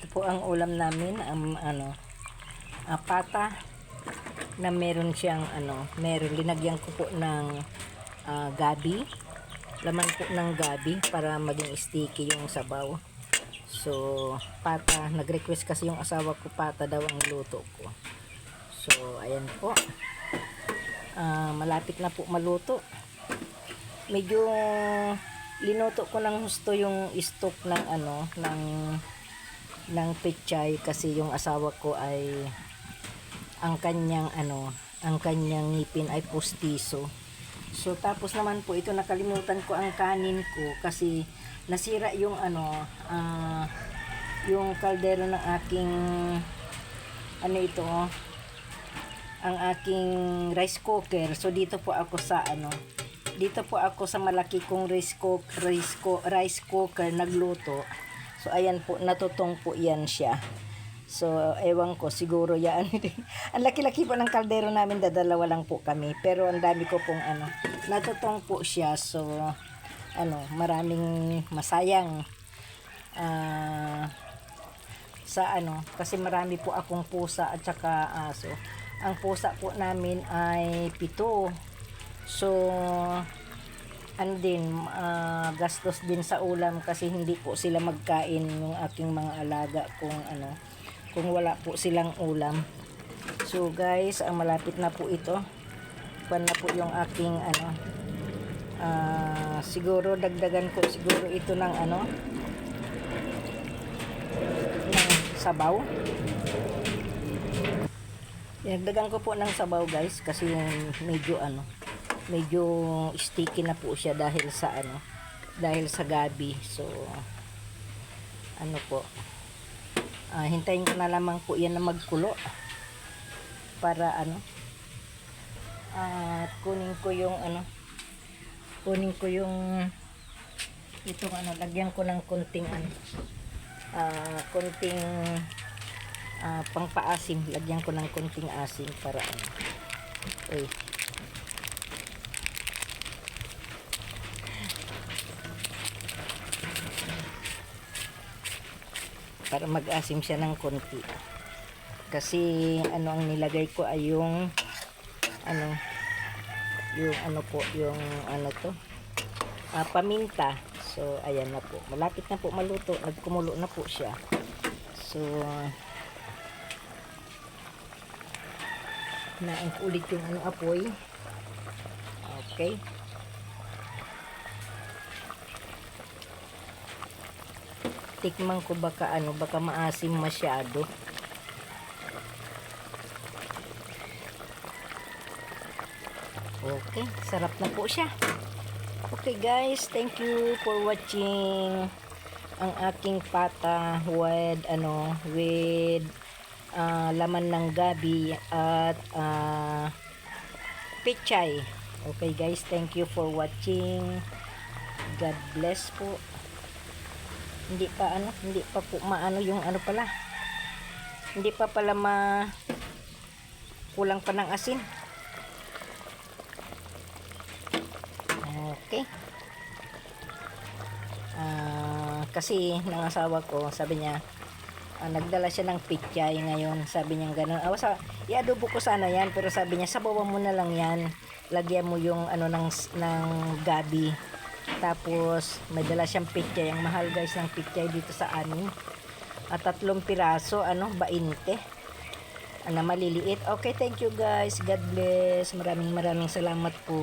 Ito po ang ulam namin, pata na meron siyang linagyan ko po ng gabi. Laman po ng gabi para maging sticky yung sabaw. So, pata, nag-request kasi yung asawa ko pata daw ang luto ko. So, ayan po. Malapit na po maluto. Medyo linuto ko ng husto yung stock ng pechay kasi yung asawa ko ay ang kanyang ngipin ay pustiso. So tapos naman po ito, nakalimutan ko ang kanin ko kasi nasira yung yung kaldero ng aking ang aking rice cooker. So dito po ako sa malaki kong rice cooker nagluto. So ayan po, natutong po yan siya. So ewan ko, siguro yan. Ang laki-laki po ng kaldero namin, dadalawa lang po kami. Pero ang dami ko pong natutong po siya. So maraming masayang kasi marami po akong pusa at saka aso. Ang pusa po namin ay 7. So gastos din sa ulam kasi hindi po sila magkain yung aking mga alaga kung wala po silang ulam. So guys, malapit na po ito. Pan na po yung aking siguro dagdagan ko siguro ito ng ng sabaw. Dagdagan ko po ng sabaw guys kasi medyo sticky na po siya dahil sa gabi. So hintayin ko na lamang po yan na magkulo para kunin ko yung itong lagyan ko ng konting pangpaasim, lagyan ko ng konting asin para para mag-asim siya ng konti. Kasi ang nilagay ko ay yung paminta. So ayan na po. Malapit na po maluto. Nagkumulo na po siya. So nain ko ulit yung apoy. Okay. Tikman ko baka maasim masyado. Okay, sarap na po siya. Okay guys, thank you for watching ang aking pata with laman ng gabi at pechay. Okay guys, thank you for watching. God bless po. Hindi pa po yung hindi pa pala kulang pa ng asin. Okay. Kasi ng asawa ko, sabi niya nagdala siya ng pechay ngayon. Sabi niya gano'n. I-adobo ko sana yan, pero sabi niya sabawan mo na lang yan. Lagyan mo yung ng gabi. Tapos may dala siyang pechay. Ang mahal guys ng pechay dito sa amin. At 3 piraso, 20. Maliliit. Okay, thank you guys. God bless. Maraming salamat po.